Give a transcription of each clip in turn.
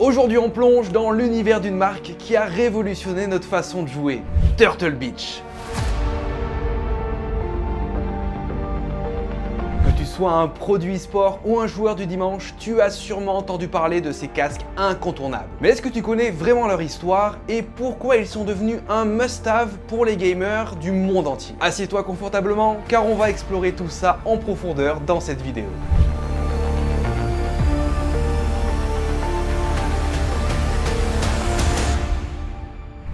Aujourd'hui on plonge dans l'univers d'une marque qui a révolutionné notre façon de jouer, Turtle Beach. Que tu sois un produit sport ou un joueur du dimanche, tu as sûrement entendu parler de ces casques incontournables. Mais est-ce que tu connais vraiment leur histoire et pourquoi ils sont devenus un must-have pour les gamers du monde entier? Assieds-toi confortablement car on va explorer tout ça en profondeur dans cette vidéo.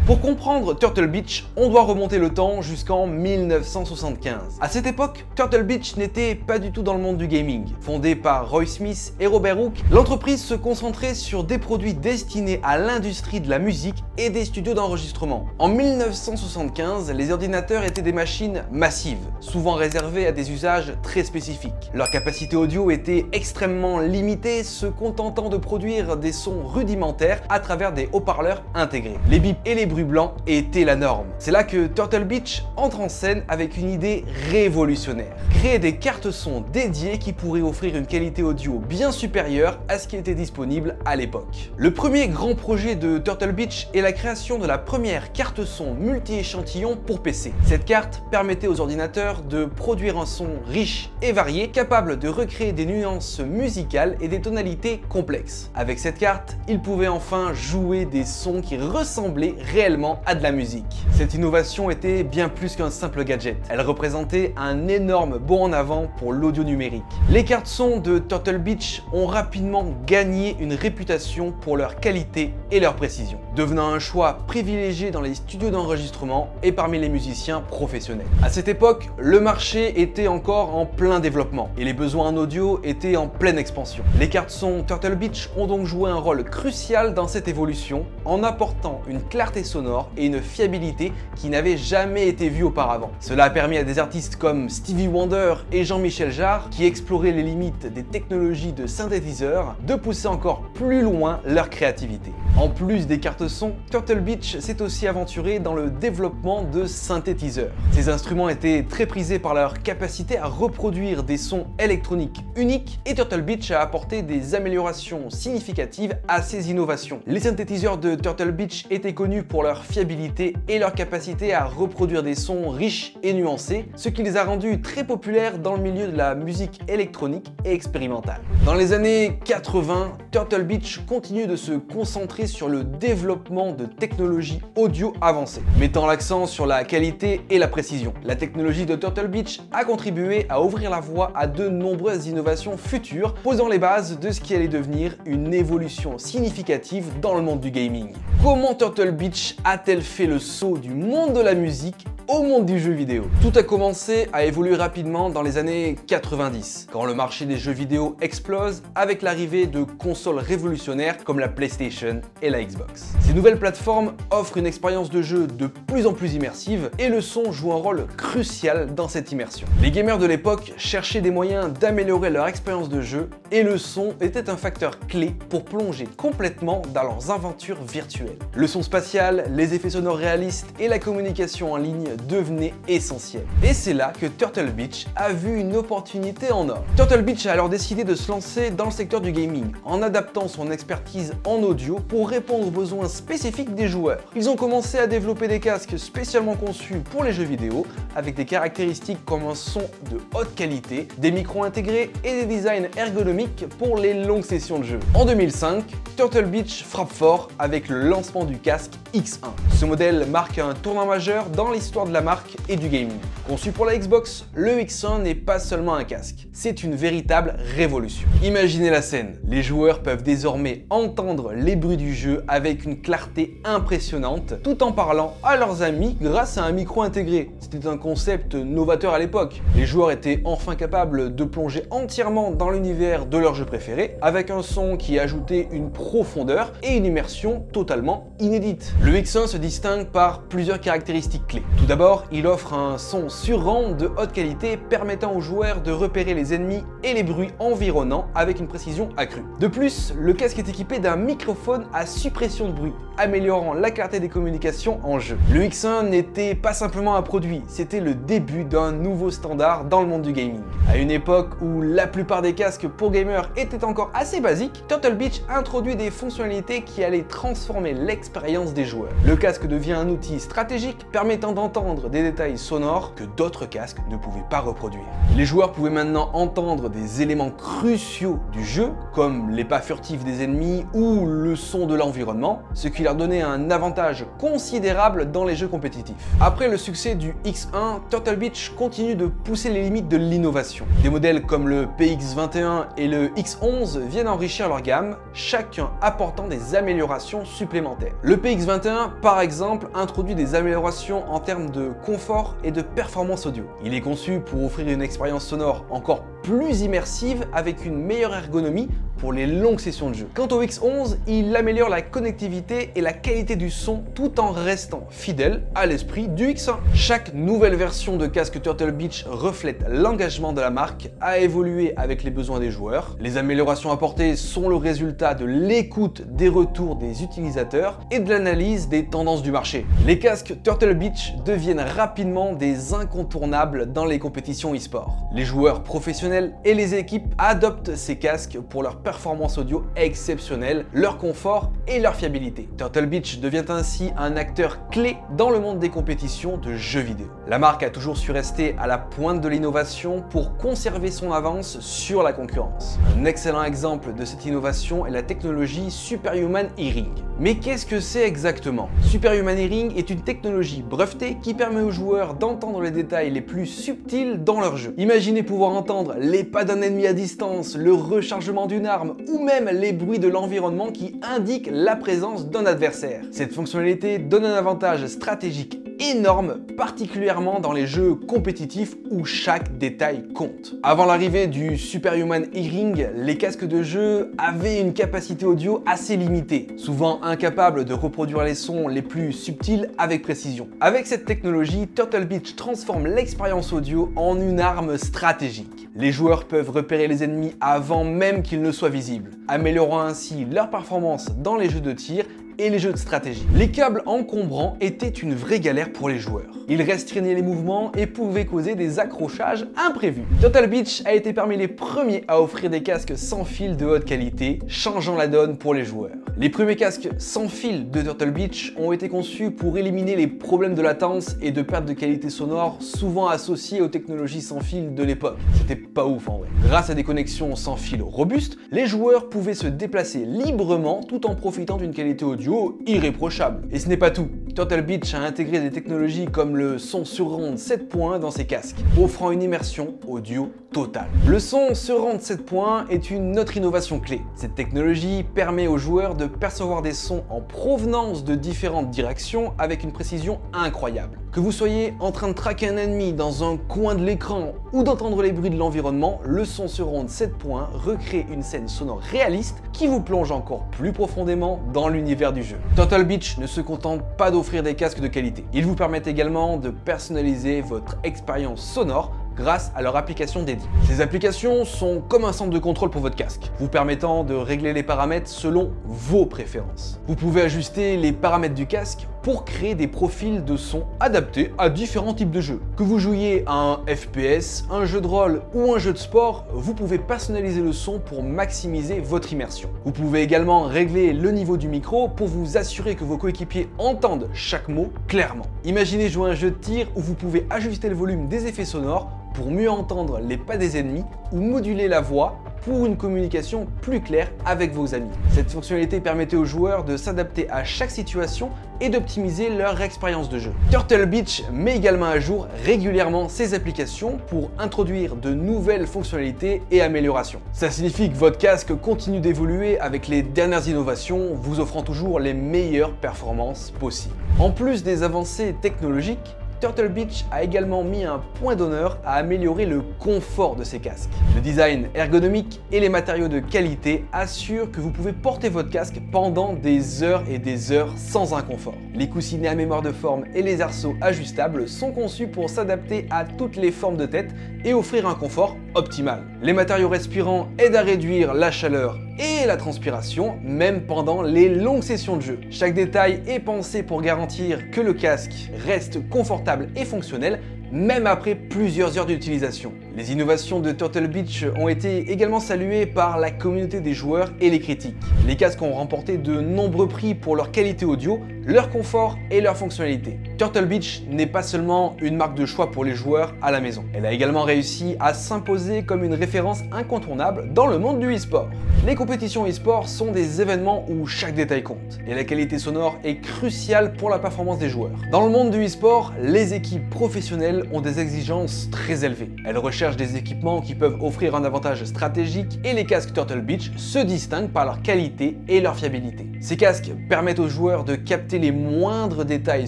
Pour comprendre Turtle Beach, on doit remonter le temps jusqu'en 1975. À cette époque, Turtle Beach n'était pas du tout dans le monde du gaming. Fondée par Roy Smith et Robert Hooke, l'entreprise se concentrait sur des produits destinés à l'industrie de la musique et des studios d'enregistrement. En 1975, les ordinateurs étaient des machines massives, souvent réservées à des usages très spécifiques. Leur capacité audio était extrêmement limitée, se contentant de produire des sons rudimentaires à travers des haut-parleurs intégrés. Les bips et les bruits blanc était la norme. C'est là que Turtle Beach entre en scène avec une idée révolutionnaire. Créer des cartes son dédiées qui pourraient offrir une qualité audio bien supérieure à ce qui était disponible à l'époque. Le premier grand projet de Turtle Beach est la création de la première carte son multi-échantillon pour PC. Cette carte permettait aux ordinateurs de produire un son riche et varié, capable de recréer des nuances musicales et des tonalités complexes. Avec cette carte, ils pouvaient enfin jouer des sons qui ressemblaient réellement à de la musique. Cette innovation était bien plus qu'un simple gadget. Elle représentait un énorme bond en avant pour l'audio numérique. Les cartes son de Turtle Beach ont rapidement gagné une réputation pour leur qualité et leur précision, devenant un choix privilégié dans les studios d'enregistrement et parmi les musiciens professionnels. À cette époque, le marché était encore en plein développement et les besoins en audio étaient en pleine expansion. Les cartes son Turtle Beach ont donc joué un rôle crucial dans cette évolution en apportant une clarté sonore et une fiabilité qui n'avait jamais été vue auparavant. Cela a permis à des artistes comme Stevie Wonder et Jean-Michel Jarre, qui exploraient les limites des technologies de synthétiseurs, de pousser encore plus loin leur créativité. En plus des cartes son, Turtle Beach s'est aussi aventuré dans le développement de synthétiseurs. Ces instruments étaient très prisés par leur capacité à reproduire des sons électroniques uniques et Turtle Beach a apporté des améliorations significatives à ces innovations. Les synthétiseurs de Turtle Beach étaient connus pour leur fiabilité et leur capacité à reproduire des sons riches et nuancés, ce qui les a rendus très populaires dans le milieu de la musique électronique et expérimentale. Dans les années 80, Turtle Beach continue de se concentrer sur le développement de technologies audio avancées, mettant l'accent sur la qualité et la précision. La technologie de Turtle Beach a contribué à ouvrir la voie à de nombreuses innovations futures, posant les bases de ce qui allait devenir une évolution significative dans le monde du gaming. Comment Turtle Beach a-t-elle fait le saut du monde de la musique au monde du jeu vidéo? Tout a commencé à évoluer rapidement dans les années 90, quand le marché des jeux vidéo explose avec l'arrivée de consoles révolutionnaires comme la PlayStation et la Xbox. Ces nouvelles plateformes offrent une expérience de jeu de plus en plus immersive et le son joue un rôle crucial dans cette immersion. Les gamers de l'époque cherchaient des moyens d'améliorer leur expérience de jeu et le son était un facteur clé pour plonger complètement dans leurs aventures virtuelles. Le son spatial, les effets sonores réalistes et la communication en ligne devenaient essentiels. Et c'est là que Turtle Beach a vu une opportunité en or. Turtle Beach a alors décidé de se lancer dans le secteur du gaming en adaptant son expertise en audio pour répondre aux besoins spécifiques des joueurs. Ils ont commencé à développer des casques spécialement conçus pour les jeux vidéo avec des caractéristiques comme un son de haute qualité, des micros intégrés et des designs ergonomiques pour les longues sessions de jeu. En 2005, Turtle Beach frappe fort avec le lancement du casque X1. Ce modèle marque un tournant majeur dans l'histoire de la marque et du gaming. Conçu pour la Xbox, le X1 n'est pas seulement un casque, c'est une véritable révolution. Imaginez la scène, les joueurs peuvent désormais entendre les bruits du jeu avec une clarté impressionnante tout en parlant à leurs amis grâce à un micro intégré. C'était un concept novateur à l'époque. Les joueurs étaient enfin capables de plonger entièrement dans l'univers de leur jeu préféré avec un son qui ajoutait une profondeur et une immersion totalement inédite. Le X1 se distingue par plusieurs caractéristiques clés. Tout d'abord, il offre un son sur rang de haute qualité permettant aux joueurs de repérer les ennemis et les bruits environnants avec une précision accrue. De plus, le casque est équipé d'un microphone à suppression de bruit, améliorant la clarté des communications en jeu. Le X1 n'était pas simplement un produit, c'était c'était le début d'un nouveau standard dans le monde du gaming. À une époque où la plupart des casques pour gamers étaient encore assez basiques, Turtle Beach introduit des fonctionnalités qui allaient transformer l'expérience des joueurs. Le casque devient un outil stratégique permettant d'entendre des détails sonores que d'autres casques ne pouvaient pas reproduire. Les joueurs pouvaient maintenant entendre des éléments cruciaux du jeu, comme les pas furtifs des ennemis ou le son de l'environnement, ce qui leur donnait un avantage considérable dans les jeux compétitifs. Après le succès du X1, Turtle Beach continue de pousser les limites de l'innovation. Des modèles comme le PX21 et le X11 viennent enrichir leur gamme, chacun apportant des améliorations supplémentaires. Le PX21, par exemple, introduit des améliorations en termes de confort et de performance audio. Il est conçu pour offrir une expérience sonore encore plus immersive avec une meilleure ergonomie pour les longues sessions de jeu. Quant au X11, il améliore la connectivité et la qualité du son tout en restant fidèle à l'esprit du X1. Chaque nouvelle version de casque Turtle Beach reflète l'engagement de la marque à évoluer avec les besoins des joueurs. Les améliorations apportées sont le résultat de l'écoute des retours des utilisateurs et de l'analyse des tendances du marché. Les casques Turtle Beach deviennent rapidement des incontournables dans les compétitions e-sport. Les joueurs professionnels et les équipes adoptent ces casques pour leur performance audio exceptionnelle, leur confort et leur fiabilité. Turtle Beach devient ainsi un acteur clé dans le monde des compétitions de jeux vidéo. La marque a toujours su rester à la pointe de l'innovation pour conserver son avance sur la concurrence. Un excellent exemple de cette innovation est la technologie Superhuman Hearing. Mais qu'est-ce que c'est exactement? Superhuman Hearing est une technologie brevetée qui permet aux joueurs d'entendre les détails les plus subtils dans leur jeu. Imaginez pouvoir entendre les pas d'un ennemi à distance, le rechargement d'une arme ou même les bruits de l'environnement qui indiquent la présence d'un adversaire. Cette fonctionnalité donne un avantage stratégique énorme, particulièrement dans les jeux compétitifs où chaque détail compte. Avant l'arrivée du Superhuman Hearing, les casques de jeu avaient une capacité audio assez limitée, souvent incapables de reproduire les sons les plus subtils avec précision. Avec cette technologie, Turtle Beach transforme l'expérience audio en une arme stratégique. Les joueurs peuvent repérer les ennemis avant même qu'ils ne soient visibles, améliorant ainsi leur performance dans les jeux de tir et les jeux de stratégie. Les câbles encombrants étaient une vraie galère pour les joueurs. Ils restreignaient les mouvements et pouvaient causer des accrochages imprévus. Turtle Beach a été parmi les premiers à offrir des casques sans fil de haute qualité, changeant la donne pour les joueurs. Les premiers casques sans fil de Turtle Beach ont été conçus pour éliminer les problèmes de latence et de perte de qualité sonore souvent associés aux technologies sans fil de l'époque. C'était pas ouf en vrai. Grâce à des connexions sans fil robustes, les joueurs pouvaient se déplacer librement tout en profitant d'une qualité audio irréprochable. Et ce n'est pas tout. Turtle Beach a intégré des technologies comme le son surround 7 points dans ses casques, offrant une immersion audio totale. Le son surround 7 points est une autre innovation clé. Cette technologie permet aux joueurs de percevoir des sons en provenance de différentes directions avec une précision incroyable. Que vous soyez en train de traquer un ennemi dans un coin de l'écran ou d'entendre les bruits de l'environnement, le son surround 7 points recrée une scène sonore réaliste qui vous plonge encore plus profondément dans l'univers du jeu. Turtle Beach ne se contente pas d'offrir des casques de qualité. Ils vous permettent également de personnaliser votre expérience sonore grâce à leur application dédiée. Ces applications sont comme un centre de contrôle pour votre casque, vous permettant de régler les paramètres selon vos préférences. Vous pouvez ajuster les paramètres du casque pour créer des profils de son adaptés à différents types de jeux. Que vous jouiez à un FPS, un jeu de rôle ou un jeu de sport, vous pouvez personnaliser le son pour maximiser votre immersion. Vous pouvez également régler le niveau du micro pour vous assurer que vos coéquipiers entendent chaque mot clairement. Imaginez jouer à un jeu de tir où vous pouvez ajuster le volume des effets sonores pour mieux entendre les pas des ennemis ou moduler la voix pour une communication plus claire avec vos amis. Cette fonctionnalité permettait aux joueurs de s'adapter à chaque situation et d'optimiser leur expérience de jeu. Turtle Beach met également à jour régulièrement ses applications pour introduire de nouvelles fonctionnalités et améliorations. Ça signifie que votre casque continue d'évoluer avec les dernières innovations, vous offrant toujours les meilleures performances possibles. En plus des avancées technologiques, Turtle Beach a également mis un point d'honneur à améliorer le confort de ses casques. Le design ergonomique et les matériaux de qualité assurent que vous pouvez porter votre casque pendant des heures et des heures sans inconfort. Les coussinets à mémoire de forme et les arceaux ajustables sont conçus pour s'adapter à toutes les formes de tête et offrir un confort optimal. Les matériaux respirants aident à réduire la chaleur et la transpiration, même pendant les longues sessions de jeu. Chaque détail est pensé pour garantir que le casque reste confortable et fonctionnel, même après plusieurs heures d'utilisation. Les innovations de Turtle Beach ont été également saluées par la communauté des joueurs et les critiques. Les casques ont remporté de nombreux prix pour leur qualité audio, leur confort et leur fonctionnalité. Turtle Beach n'est pas seulement une marque de choix pour les joueurs à la maison. Elle a également réussi à s'imposer comme une référence incontournable dans le monde du e-sport. Les compétitions e-sport sont des événements où chaque détail compte, et la qualité sonore est cruciale pour la performance des joueurs. Dans le monde du e-sport, les équipes professionnelles ont des exigences très élevées. Elles recherchent des équipements qui peuvent offrir un avantage stratégique et les casques Turtle Beach se distinguent par leur qualité et leur fiabilité. Ces casques permettent aux joueurs de capter les moindres détails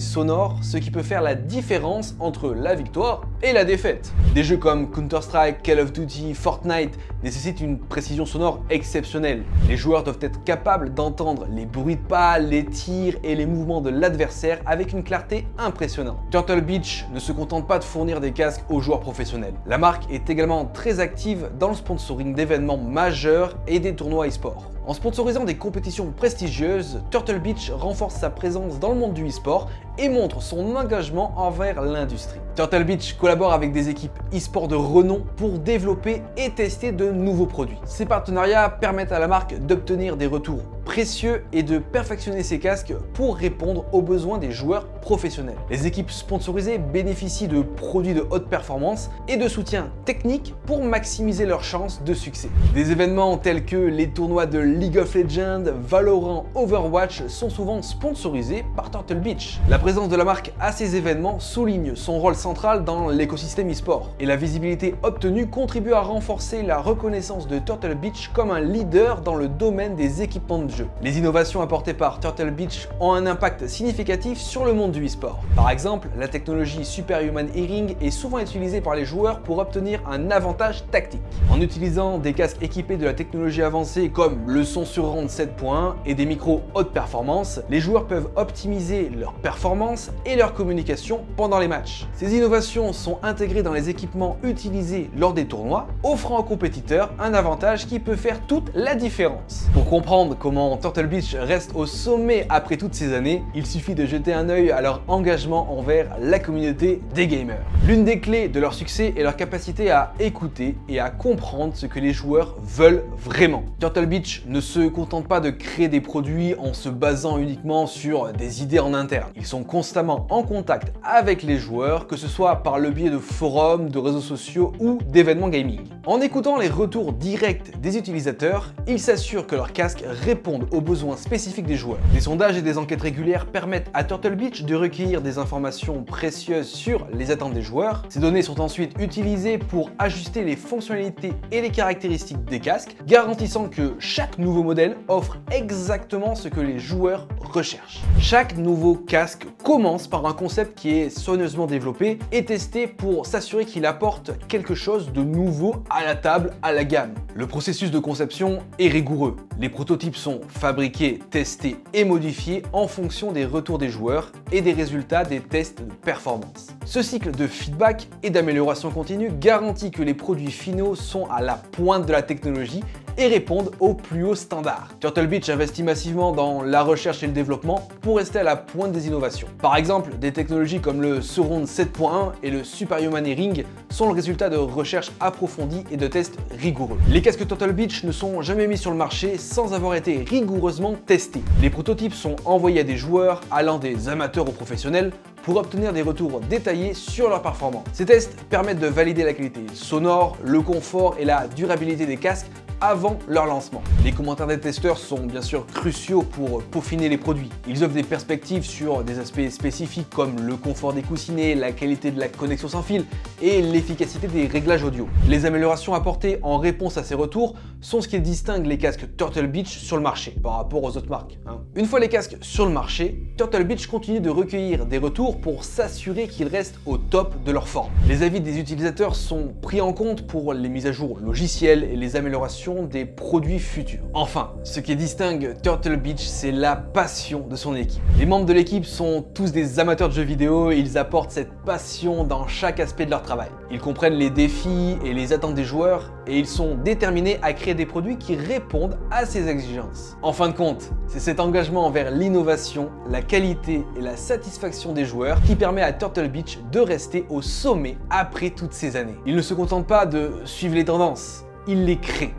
sonores, ce qui peut faire la différence entre la victoire et la défaite. Des jeux comme Counter-Strike, Call of Duty, Fortnite nécessitent une précision sonore exceptionnelle. Les joueurs doivent être capables d'entendre les bruits de pas, les tirs et les mouvements de l'adversaire avec une clarté impressionnante. Turtle Beach ne se contente pas de fournir des casques aux joueurs professionnels. La marque est également très active dans le sponsoring d'événements majeurs et des tournois e-sport. En sponsorisant des compétitions prestigieuses, Turtle Beach renforce sa présence dans le monde du e-sport et montre son engagement envers l'industrie. Turtle Beach collabore avec des équipes e-sport de renom pour développer et tester de nouveaux produits. Ces partenariats permettent à la marque d'obtenir des retours précieux et de perfectionner ses casques pour répondre aux besoins des joueurs professionnels. Les équipes sponsorisées bénéficient de produits de haute performance et de soutien technique pour maximiser leurs chances de succès. Des événements tels que les tournois de League of Legends, Valorant, Overwatch sont souvent sponsorisés par Turtle Beach. La présence de la marque à ces événements souligne son rôle central dans l'écosystème e-sport, et la visibilité obtenue contribue à renforcer la reconnaissance de Turtle Beach comme un leader dans le domaine des équipements de jeu. Les innovations apportées par Turtle Beach ont un impact significatif sur le monde du e-sport. Par exemple, la technologie Superhuman Hearing est souvent utilisée par les joueurs pour obtenir un avantage tactique. En utilisant des casques équipés de la technologie avancée comme le son sur ronde 7.1 et des micros haute performance, les joueurs peuvent optimiser leur performance et leur communication pendant les matchs. Ces innovations sont intégrées dans les équipements utilisés lors des tournois, offrant aux compétiteurs un avantage qui peut faire toute la différence. Pour comprendre comment Turtle Beach reste au sommet après toutes ces années, il suffit de jeter un œil à leur engagement envers la communauté des gamers. L'une des clés de leur succès est leur capacité à écouter et à comprendre ce que les joueurs veulent vraiment. Turtle Beach ne se contente pas de créer des produits en se basant uniquement sur des idées en interne. Ils sont constamment en contact avec les joueurs, que ce soit par le biais de forums, de réseaux sociaux ou d'événements gaming. En écoutant les retours directs des utilisateurs, ils s'assurent que leurs casques répondent aux besoins spécifiques des joueurs. Des sondages et des enquêtes régulières permettent à Turtle Beach de recueillir des informations précieuses sur les attentes des joueurs. Ces données sont ensuite utilisées pour ajuster les fonctionnalités et les caractéristiques des casques, garantissant que chaque nouveau modèle offre exactement ce que les joueurs recherchent. Chaque nouveau casque commence par un concept qui est soigneusement développé et testé pour s'assurer qu'il apporte quelque chose de nouveau à la table, à la gamme. Le processus de conception est rigoureux. Les prototypes sont fabriqués, testés et modifiés en fonction des retours des joueurs et des résultats des tests de performance. Ce cycle de feedback et d'amélioration continue garantit que les produits finaux sont à la pointe de la technologie et répondent aux plus hauts standards. Turtle Beach investit massivement dans la recherche et le développement pour rester à la pointe des innovations. Par exemple, des technologies comme le Surround 7.1 et le Superhuman Hearing sont le résultat de recherches approfondies et de tests rigoureux. Les casques Turtle Beach ne sont jamais mis sur le marché sans avoir été rigoureusement testés. Les prototypes sont envoyés à des joueurs allant des amateurs aux professionnels pour obtenir des retours détaillés sur leur performance. Ces tests permettent de valider la qualité sonore, le confort et la durabilité des casques avant leur lancement. Les commentaires des testeurs sont bien sûr cruciaux pour peaufiner les produits. Ils offrent des perspectives sur des aspects spécifiques comme le confort des coussinets, la qualité de la connexion sans fil et l'efficacité des réglages audio. Les améliorations apportées en réponse à ces retours sont ce qui distingue les casques Turtle Beach sur le marché par rapport aux autres marques. Une fois les casques sur le marché, Turtle Beach continue de recueillir des retours pour s'assurer qu'ils restent au top de leur forme. Les avis des utilisateurs sont pris en compte pour les mises à jour logicielles et les améliorations fonction des produits futurs. Enfin, ce qui distingue Turtle Beach, c'est la passion de son équipe. Les membres de l'équipe sont tous des amateurs de jeux vidéo et ils apportent cette passion dans chaque aspect de leur travail. Ils comprennent les défis et les attentes des joueurs et ils sont déterminés à créer des produits qui répondent à ces exigences. En fin de compte, c'est cet engagement envers l'innovation, la qualité et la satisfaction des joueurs qui permet à Turtle Beach de rester au sommet après toutes ces années. Ils ne se contentent pas de suivre les tendances, ils les créent.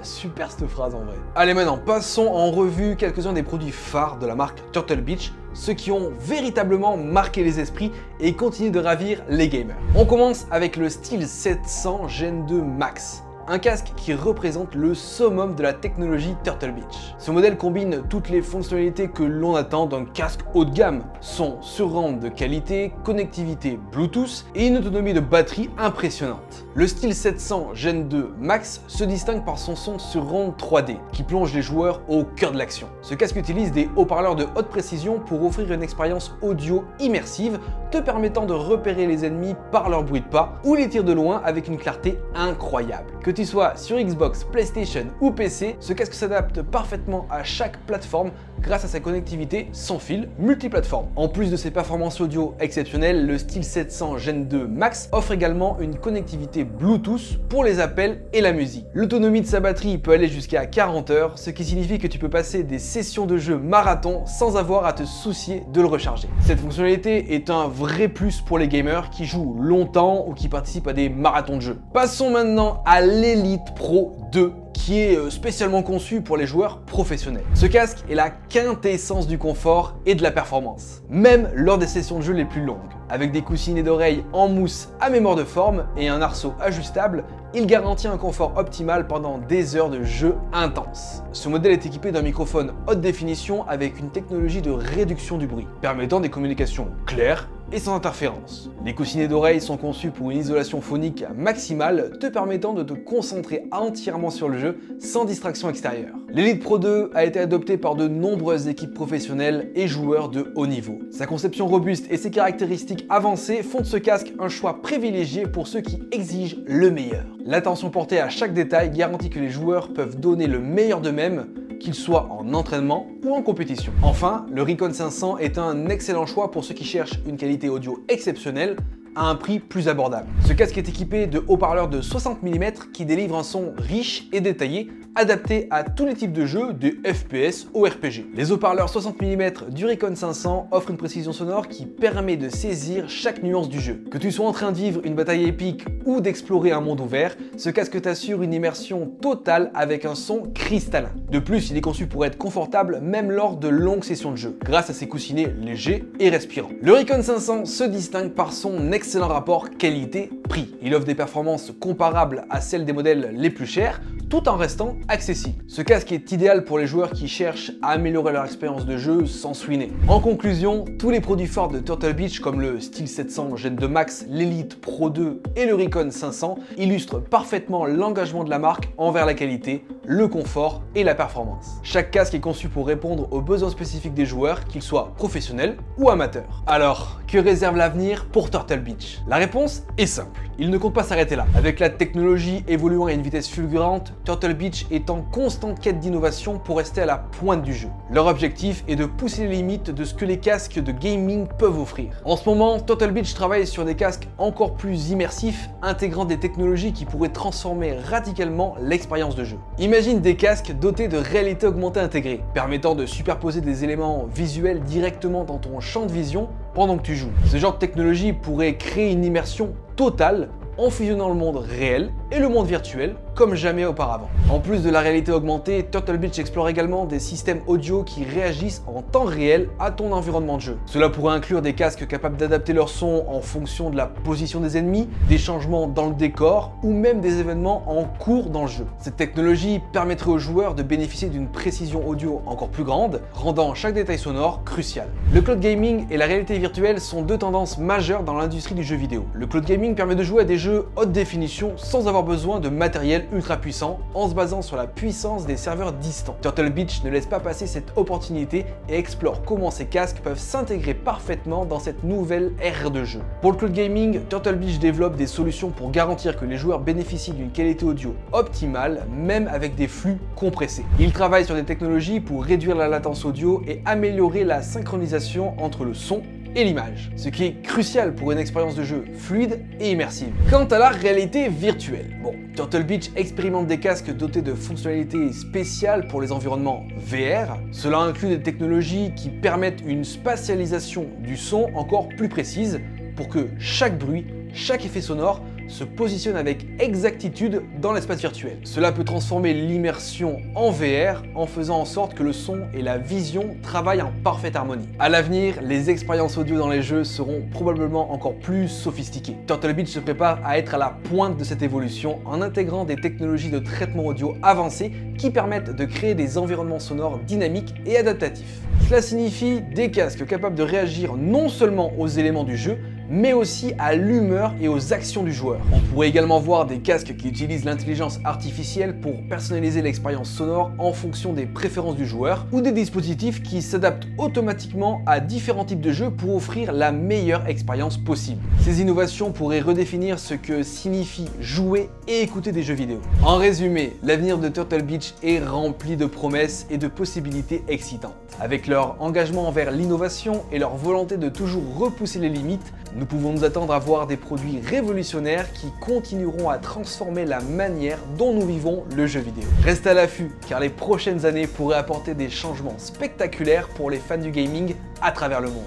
Super cette phrase en vrai. Allez, maintenant passons en revue quelques-uns des produits phares de la marque Turtle Beach, ceux qui ont véritablement marqué les esprits et continuent de ravir les gamers. On commence avec le Steel 700 Gen 2 Max. Un casque qui représente le summum de la technologie Turtle Beach. Ce modèle combine toutes les fonctionnalités que l'on attend d'un casque haut de gamme. Son surround de qualité, connectivité Bluetooth et une autonomie de batterie impressionnante. Le Steel 700 Gen 2 Max se distingue par son son surround 3D qui plonge les joueurs au cœur de l'action. Ce casque utilise des haut-parleurs de haute précision pour offrir une expérience audio immersive te permettant de repérer les ennemis par leur bruit de pas ou les tirs de loin avec une clarté incroyable. Que tu sois sur Xbox, PlayStation ou PC, ce casque s'adapte parfaitement à chaque plateforme grâce à sa connectivité sans fil multiplateforme. En plus de ses performances audio exceptionnelles, le Steel 700 Gen 2 Max offre également une connectivité Bluetooth pour les appels et la musique. L'autonomie de sa batterie peut aller jusqu'à 40 heures, ce qui signifie que tu peux passer des sessions de jeu marathon sans avoir à te soucier de le recharger. Cette fonctionnalité est un vrai plus pour les gamers qui jouent longtemps ou qui participent à des marathons de jeu. Passons maintenant à l'Elite Pro 2 qui est spécialement conçu pour les joueurs professionnels. Ce casque est la quintessence du confort et de la performance, même lors des sessions de jeu les plus longues. Avec des coussinets d'oreilles en mousse à mémoire de forme et un arceau ajustable, il garantit un confort optimal pendant des heures de jeu intenses. Ce modèle est équipé d'un microphone haute définition avec une technologie de réduction du bruit, permettant des communications claires et sans interférence. Les coussinets d'oreilles sont conçus pour une isolation phonique maximale, te permettant de te concentrer entièrement sur le jeu sans distraction extérieure. L'Elite Pro 2 a été adopté par de nombreuses équipes professionnelles et joueurs de haut niveau. Sa conception robuste et ses caractéristiques avancées font de ce casque un choix privilégié pour ceux qui exigent le meilleur. L'attention portée à chaque détail garantit que les joueurs peuvent donner le meilleur d'eux-mêmes, qu'ils soient en entraînement ou en compétition. Enfin, le Recon 500 est un excellent choix pour ceux qui cherchent une qualité audio exceptionnelle à un prix plus abordable. Ce casque est équipé de haut-parleurs de 60 mm qui délivrent un son riche et détaillé, adapté à tous les types de jeux, des FPS au RPG. Les haut-parleurs 60 mm du Recon 500 offrent une précision sonore qui permet de saisir chaque nuance du jeu. Que tu sois en train de vivre une bataille épique ou d'explorer un monde ouvert, ce casque t'assure une immersion totale avec un son cristallin. De plus, il est conçu pour être confortable même lors de longues sessions de jeu, grâce à ses coussinets légers et respirants. Le Recon 500 se distingue par son excellent rapport qualité-prix. Il offre des performances comparables à celles des modèles les plus chers, tout en restant accessible. Ce casque est idéal pour les joueurs qui cherchent à améliorer leur expérience de jeu sans se ruiner. En conclusion, tous les produits forts de Turtle Beach comme le Steel 700 Gen 2 Max, l'Elite Pro 2 et le Recon 500 illustrent parfaitement l'engagement de la marque envers la qualité, le confort et la performance. Chaque casque est conçu pour répondre aux besoins spécifiques des joueurs, qu'ils soient professionnels ou amateurs. Alors, que réserve l'avenir pour Turtle Beach? La réponse est simple. Il ne compte pas s'arrêter là. Avec la technologie évoluant à une vitesse fulgurante, Turtle Beach est en constante quête d'innovation pour rester à la pointe du jeu. Leur objectif est de pousser les limites de ce que les casques de gaming peuvent offrir. En ce moment, Turtle Beach travaille sur des casques encore plus immersifs, intégrant des technologies qui pourraient transformer radicalement l'expérience de jeu. Imagine des casques dotés de réalité augmentée intégrée, permettant de superposer des éléments visuels directement dans ton champ de vision pendant que tu joues. Ce genre de technologie pourrait créer une immersion totale en fusionnant le monde réel et le monde virtuel comme jamais auparavant. En plus de la réalité augmentée, Turtle Beach explore également des systèmes audio qui réagissent en temps réel à ton environnement de jeu. Cela pourrait inclure des casques capables d'adapter leur son en fonction de la position des ennemis, des changements dans le décor ou même des événements en cours dans le jeu. Cette technologie permettrait aux joueurs de bénéficier d'une précision audio encore plus grande, rendant chaque détail sonore crucial. Le cloud gaming et la réalité virtuelle sont deux tendances majeures dans l'industrie du jeu vidéo. Le cloud gaming permet de jouer à des jeux haute définition sans avoir avoir besoin de matériel ultra puissant en se basant sur la puissance des serveurs distants. Turtle Beach ne laisse pas passer cette opportunité et explore comment ces casques peuvent s'intégrer parfaitement dans cette nouvelle ère de jeu. Pour le cloud gaming, Turtle Beach développe des solutions pour garantir que les joueurs bénéficient d'une qualité audio optimale, même avec des flux compressés. Il travaille sur des technologies pour réduire la latence audio et améliorer la synchronisation entre le son et l'image, ce qui est crucial pour une expérience de jeu fluide et immersive. Quant à la réalité virtuelle, Turtle Beach expérimente des casques dotés de fonctionnalités spéciales pour les environnements VR. Cela inclut des technologies qui permettent une spatialisation du son encore plus précise pour que chaque bruit, chaque effet sonore se positionne avec exactitude dans l'espace virtuel. Cela peut transformer l'immersion en VR en faisant en sorte que le son et la vision travaillent en parfaite harmonie. À l'avenir, les expériences audio dans les jeux seront probablement encore plus sophistiquées. Turtle Beach se prépare à être à la pointe de cette évolution en intégrant des technologies de traitement audio avancées qui permettent de créer des environnements sonores dynamiques et adaptatifs. Cela signifie des casques capables de réagir non seulement aux éléments du jeu, mais aussi à l'humeur et aux actions du joueur. On pourrait également voir des casques qui utilisent l'intelligence artificielle pour personnaliser l'expérience sonore en fonction des préférences du joueur, ou des dispositifs qui s'adaptent automatiquement à différents types de jeux pour offrir la meilleure expérience possible. Ces innovations pourraient redéfinir ce que signifie jouer et écouter des jeux vidéo. En résumé, l'avenir de Turtle Beach est rempli de promesses et de possibilités excitantes. Avec leur engagement envers l'innovation et leur volonté de toujours repousser les limites, nous pouvons nous attendre à voir des produits révolutionnaires qui continueront à transformer la manière dont nous vivons le jeu vidéo. Restez à l'affût car les prochaines années pourraient apporter des changements spectaculaires pour les fans du gaming à travers le monde.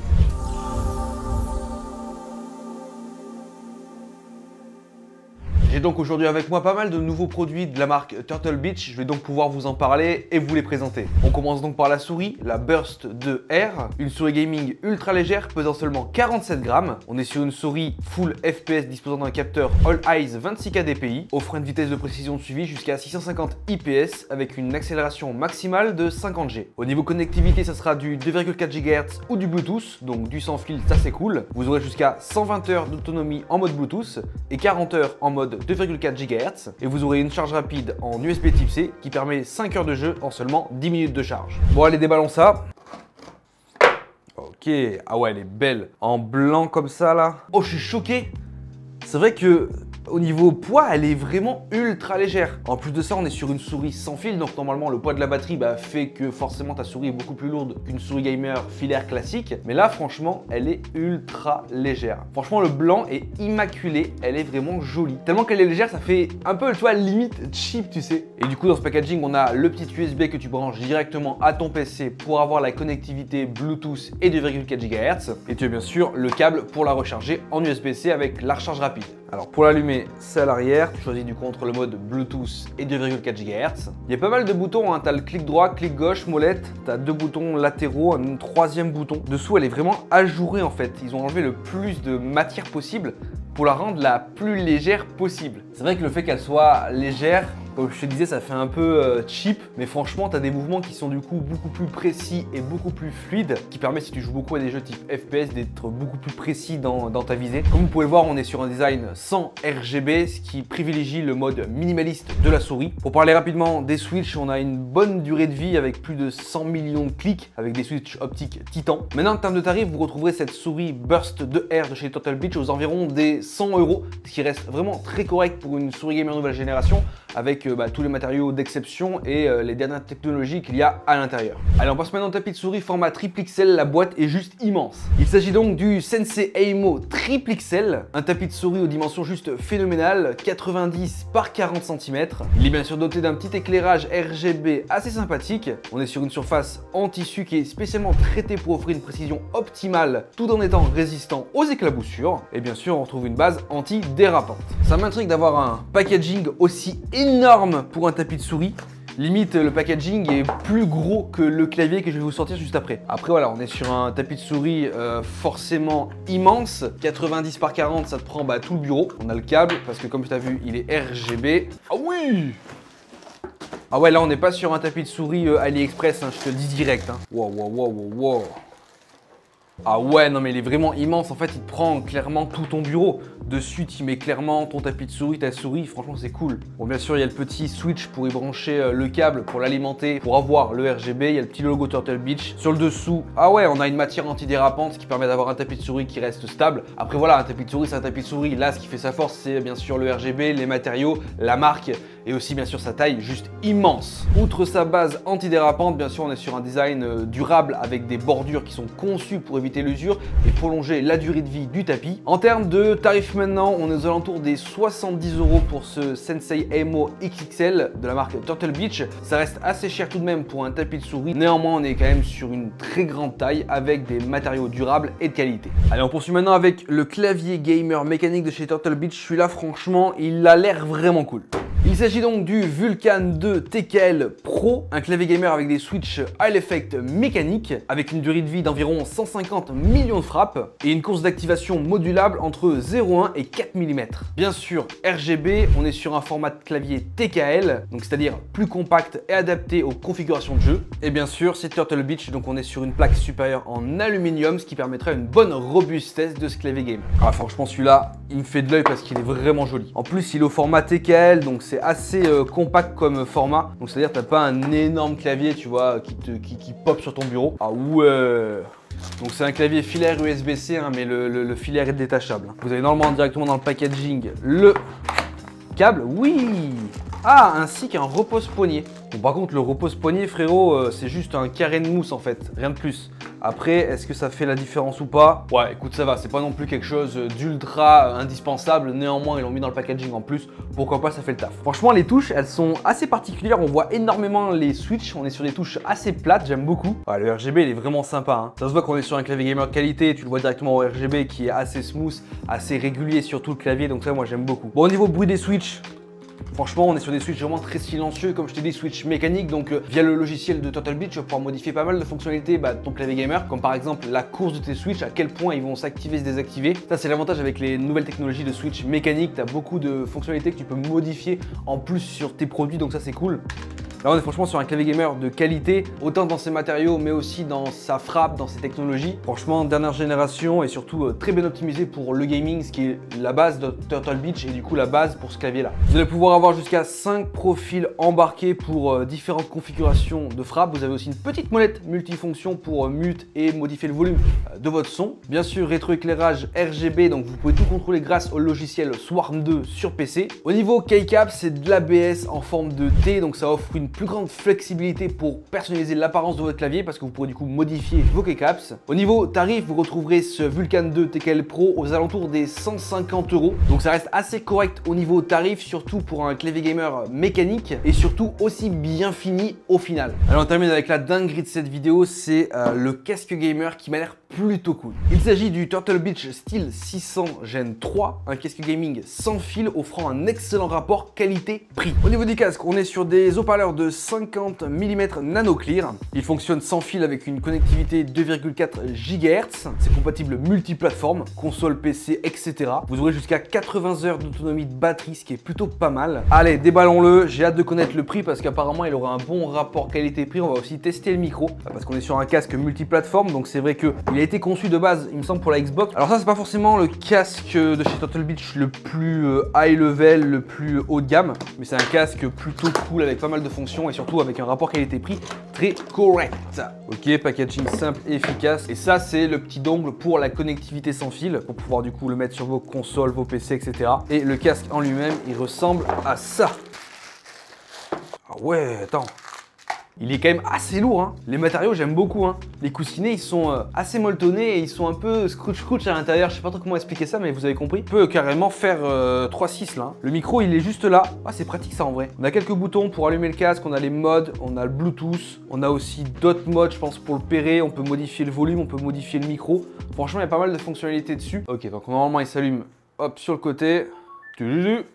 J'ai donc aujourd'hui avec moi pas mal de nouveaux produits de la marque Turtle Beach, je vais donc pouvoir vous en parler et vous les présenter. On commence donc par la souris, la Burst 2R, une souris gaming ultra légère pesant seulement 47 grammes. On est sur une souris full FPS disposant d'un capteur All Eyes 26K DPI, offrant une vitesse de précision de suivi jusqu'à 650 IPS avec une accélération maximale de 50 G. Au niveau connectivité, ça sera du 2,4 GHz ou du Bluetooth, donc du sans fil, ça c'est cool. Vous aurez jusqu'à 120 heures d'autonomie en mode Bluetooth et 40 heures en mode 2,4 GHz et vous aurez une charge rapide en USB Type C qui permet 5 heures de jeu en seulement 10 minutes de charge. Bon allez, déballons ça. Ok, ah ouais elle est belle. En blanc comme ça là. Oh je suis choqué. C'est vrai que au niveau poids, elle est vraiment ultra légère. En plus de ça, on est sur une souris sans fil, donc normalement le poids de la batterie fait que forcément ta souris est beaucoup plus lourde qu'une souris gamer filaire classique. Mais là, franchement, elle est ultra légère. Franchement, le blanc est immaculé, elle est vraiment jolie. Tellement qu'elle est légère, ça fait un peu, tu vois, limite cheap, tu sais. Et du coup, dans ce packaging, on a le petit USB que tu branches directement à ton PC pour avoir la connectivité Bluetooth et 2,4 GHz. Et tu as bien sûr le câble pour la recharger en USB-C avec la recharge rapide. Alors pour l'allumer, c'est à l'arrière, tu choisis du coup entre le mode Bluetooth et 2,4 GHz. Il y a pas mal de boutons, tu as le clic droit, clic gauche, molette, tu as 2 boutons latéraux, un troisième bouton. Dessous elle est vraiment ajourée en fait, ils ont enlevé le plus de matière possible pour la rendre la plus légère possible. C'est vrai que le fait qu'elle soit légère, comme je te disais, ça fait un peu cheap, mais franchement, tu as des mouvements qui sont du coup beaucoup plus précis et beaucoup plus fluides, qui permet, si tu joues beaucoup à des jeux type FPS, d'être beaucoup plus précis dans ta visée. Comme vous pouvez le voir, on est sur un design sans RGB, ce qui privilégie le mode minimaliste de la souris. Pour parler rapidement des switches, on a une bonne durée de vie avec plus de 100 millions de clics, avec des switches optiques Titan. Maintenant, en termes de tarifs, vous retrouverez cette souris Burst 2R de chez Turtle Beach aux environs des 100 €, ce qui reste vraiment très correct pour une souris gamer nouvelle génération, avec tous les matériaux d'exception et les dernières technologies qu'il y a à l'intérieur. Allez, on passe maintenant au tapis de souris format triple XL, la boîte est juste immense. Il s'agit donc du Sensei Aimo triple XL, un tapis de souris aux dimensions juste phénoménales, 90 par 40 cm. Il est bien sûr doté d'un petit éclairage RGB assez sympathique. On est sur une surface en tissu qui est spécialement traitée pour offrir une précision optimale tout en étant résistant aux éclaboussures. Et bien sûr, on retrouve une base anti-dérapante. Ça m'intrigue d'avoir un packaging aussi énorme pour un tapis de souris. Limite, le packaging est plus gros que le clavier que je vais vous sortir juste après. Après voilà, on est sur un tapis de souris forcément immense. 90 par 40, ça te prend tout le bureau. On a le câble parce que comme tu as vu, il est RGB. Ah oui! Ah ouais, là on n'est pas sur un tapis de souris AliExpress, hein, je te le dis direct. Hein. Wow, wow, wow, wow, wow. Ah ouais, non mais il est vraiment immense, en fait il te prend clairement tout ton bureau. Dessus tu mets clairement ton tapis de souris, ta souris, franchement c'est cool. Bon bien sûr il y a le petit switch pour y brancher le câble, pour l'alimenter, pour avoir le RGB, il y a le petit logo Turtle Beach. Sur le dessous, ah ouais on a une matière antidérapante qui permet d'avoir un tapis de souris qui reste stable. Après voilà, un tapis de souris c'est un tapis de souris, là ce qui fait sa force c'est bien sûr le RGB, les matériaux, la marque et aussi bien sûr sa taille juste immense. Outre sa base antidérapante, bien sûr on est sur un design durable avec des bordures qui sont conçues pour éviter l'usure et prolonger la durée de vie du tapis. En termes de tarifs maintenant, on est aux alentours des 70 € pour ce Sensei Aimo XXL de la marque Turtle Beach. Ça reste assez cher tout de même pour un tapis de souris. Néanmoins, on est quand même sur une très grande taille avec des matériaux durables et de qualité. Allez, on poursuit maintenant avec le clavier gamer mécanique de chez Turtle Beach. Celui-là, franchement, il a l'air vraiment cool. Il s'agit donc du Vulcan 2 TKL Pro, un clavier gamer avec des switches Hall Effect mécaniques, avec une durée de vie d'environ 150 millions de frappes et une course d'activation modulable entre 0,1 et 4 mm. Bien sûr, RGB, on est sur un format de clavier TKL, donc c'est-à-dire plus compact et adapté aux configurations de jeu. Et bien sûr, c'est Turtle Beach, donc on est sur une plaque supérieure en aluminium, ce qui permettra une bonne robustesse de ce clavier game. Ah, franchement, celui-là, il me fait de l'œil parce qu'il est vraiment joli. En plus, il est au format TKL, donc c'est assez compact comme format. Donc c'est-à-dire t'as pas un énorme clavier, tu vois, qui pop sur ton bureau. Ah ouais. Donc c'est un clavier filaire USB-C, hein, mais le filaire est détachable. Vous avez normalement directement dans le packaging le câble. Oui. Ah, ainsi qu'un repose-poignet. Bon, par contre, le repose-poignet, frérot, c'est juste un carré de mousse en fait, rien de plus. Après, est-ce que ça fait la différence ou pas? Ouais, écoute, ça va, c'est pas non plus quelque chose d'ultra indispensable. Néanmoins, ils l'ont mis dans le packaging en plus. Pourquoi pas, ça fait le taf. Franchement, les touches, elles sont assez particulières. On voit énormément les switches. On est sur des touches assez plates, j'aime beaucoup. Ouais, le RGB, il est vraiment sympa, hein. Ça se voit qu'on est sur un clavier gamer de qualité. Tu le vois directement au RGB qui est assez smooth, assez régulier sur tout le clavier. Donc ça, moi, j'aime beaucoup. Bon, au niveau bruit des switches, franchement, on est sur des switches vraiment très silencieux, comme je t'ai dit, switch mécanique. Donc via le logiciel de Turtle Beach, tu vas pouvoir modifier pas mal de fonctionnalités de ton clavier gamer, comme par exemple la course de tes switches, à quel point ils vont s'activer, se désactiver. Ça, c'est l'avantage avec les nouvelles technologies de switch mécanique. Tu as beaucoup de fonctionnalités que tu peux modifier en plus sur tes produits, donc ça, c'est cool. Là, on est franchement sur un clavier gamer de qualité, autant dans ses matériaux, mais aussi dans sa frappe, dans ses technologies. Franchement, dernière génération et surtout très bien optimisé pour le gaming, ce qui est la base de Turtle Beach et du coup la base pour ce clavier-là. Vous allez pouvoir avoir jusqu'à 5 profils embarqués pour différentes configurations de frappe. Vous avez aussi une petite molette multifonction pour mute et modifier le volume de votre son. Bien sûr, rétroéclairage RGB, donc vous pouvez tout contrôler grâce au logiciel Swarm 2 sur PC. Au niveau keycap, c'est de l'ABS en forme de T, donc ça offre une plus grande flexibilité pour personnaliser l'apparence de votre clavier parce que vous pourrez du coup modifier vos keycaps. Au niveau tarif, vous retrouverez ce Vulcan 2 TKL Pro aux alentours des 150 €. Donc ça reste assez correct au niveau tarif, surtout pour un clavier gamer mécanique et surtout aussi bien fini au final. Alors on termine avec la dinguerie de cette vidéo, c'est le casque gamer qui m'a l'air plutôt cool. Il s'agit du Turtle Beach Steel 600 Gen 3, un casque gaming sans fil offrant un excellent rapport qualité-prix. Au niveau du casque, on est sur des haut-parleurs de 50 mm nano clear. Il fonctionne sans fil avec une connectivité 2,4 GHz. C'est compatible multiplateforme, console, PC, etc. Vous aurez jusqu'à 80 heures d'autonomie de batterie, ce qui est plutôt pas mal. Allez, déballons-le. J'ai hâte de connaître le prix parce qu'apparemment il aura un bon rapport qualité-prix. On va aussi tester le micro parce qu'on est sur un casque multiplateforme, donc c'est vrai qu'il a été conçu de base, il me semble, pour la Xbox. Alors ça, c'est pas forcément le casque de chez Turtle Beach le plus high level, le plus haut de gamme, mais c'est un casque plutôt cool avec pas mal de fonctions et surtout avec un rapport qualité-prix très correct. Ok, packaging simple et efficace. Et ça, c'est le petit dongle pour la connectivité sans fil, pour pouvoir du coup le mettre sur vos consoles, vos PC, etc. Et le casque en lui-même, il ressemble à ça. Ah ouais, attends. Il est quand même assez lourd, hein. Les matériaux, j'aime beaucoup, hein. Les coussinets, ils sont assez molletonnés et ils sont un peu scrooch à l'intérieur. Je sais pas trop comment expliquer ça, mais vous avez compris. On peut carrément faire 3-6 là. Le micro, il est juste là. Ah, c'est pratique ça en vrai. On a quelques boutons pour allumer le casque, on a les modes, on a le Bluetooth, on a aussi d'autres modes, je pense, pour le pairer. On peut modifier le volume, on peut modifier le micro. Franchement, il y a pas mal de fonctionnalités dessus. Ok, donc normalement, il s'allume, hop, sur le côté.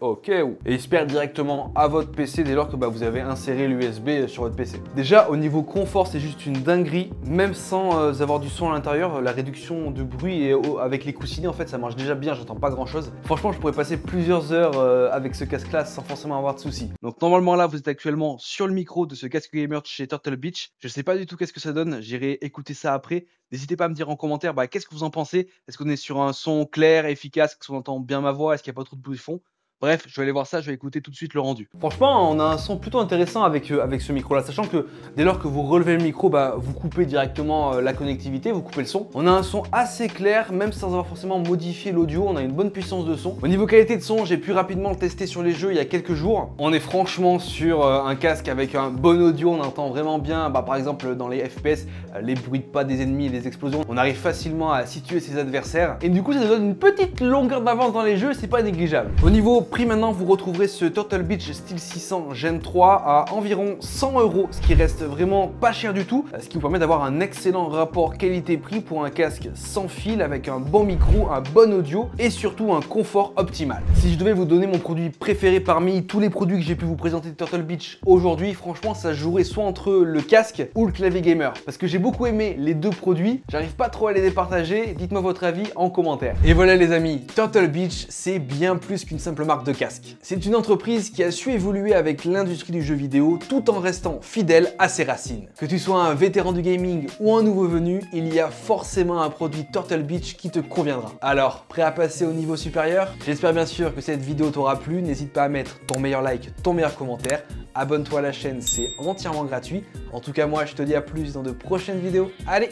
Ok, et il se perd directement à votre PC dès lors que vous avez inséré l'USB sur votre PC. Déjà, au niveau confort, c'est juste une dinguerie. Même sans avoir du son à l'intérieur, la réduction de bruit et avec les coussinets, en fait, ça marche déjà bien. J'entends pas grand chose. Franchement, je pourrais passer plusieurs heures avec ce casque-là sans forcément avoir de soucis. Donc, normalement, là, vous êtes actuellement sur le micro de ce casque gamer chez Turtle Beach. Je sais pas du tout qu'est-ce que ça donne. J'irai écouter ça après. N'hésitez pas à me dire en commentaire qu'est-ce que vous en pensez. Est-ce qu'on est sur un son clair, efficace, est-ce qu'on entend bien ma voix, est-ce qu'il n'y a pas trop de bruit de fond? Bref, je vais aller voir ça, je vais écouter tout de suite le rendu. Franchement, on a un son plutôt intéressant avec ce micro-là, sachant que dès lors que vous relevez le micro, vous coupez directement la connectivité, vous coupez le son. On a un son assez clair, même sans avoir forcément modifié l'audio, on a une bonne puissance de son. Au niveau qualité de son, j'ai pu rapidement le tester sur les jeux il y a quelques jours. On est franchement sur un casque avec un bon audio, on entend vraiment bien, par exemple dans les FPS, les bruits de pas des ennemis et les explosions. On arrive facilement à situer ses adversaires. Et du coup, ça nous donne une petite longueur d'avance dans les jeux, c'est pas négligeable. Au niveau prix, maintenant, vous retrouverez ce Turtle Beach Steel 600 Gen 3 à environ 100 €, ce qui reste vraiment pas cher du tout, ce qui vous permet d'avoir un excellent rapport qualité-prix pour un casque sans fil avec un bon micro, un bon audio et surtout un confort optimal. Si je devais vous donner mon produit préféré parmi tous les produits que j'ai pu vous présenter de Turtle Beach aujourd'hui, franchement, ça jouerait soit entre le casque ou le clavier gamer, parce que j'ai beaucoup aimé les deux produits, j'arrive pas trop à les départager, dites-moi votre avis en commentaire. Et voilà les amis, Turtle Beach, c'est bien plus qu'une simple marque de casque. C'est une entreprise qui a su évoluer avec l'industrie du jeu vidéo tout en restant fidèle à ses racines. Que tu sois un vétéran du gaming ou un nouveau venu, il y a forcément un produit Turtle Beach qui te conviendra. Alors, prêt à passer au niveau supérieur? J'espère bien sûr que cette vidéo t'aura plu, n'hésite pas à mettre ton meilleur like, ton meilleur commentaire, abonne-toi à la chaîne, c'est entièrement gratuit. En tout cas moi je te dis à plus dans de prochaines vidéos. Allez,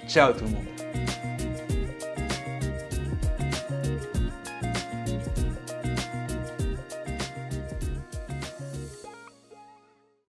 ciao tout le monde.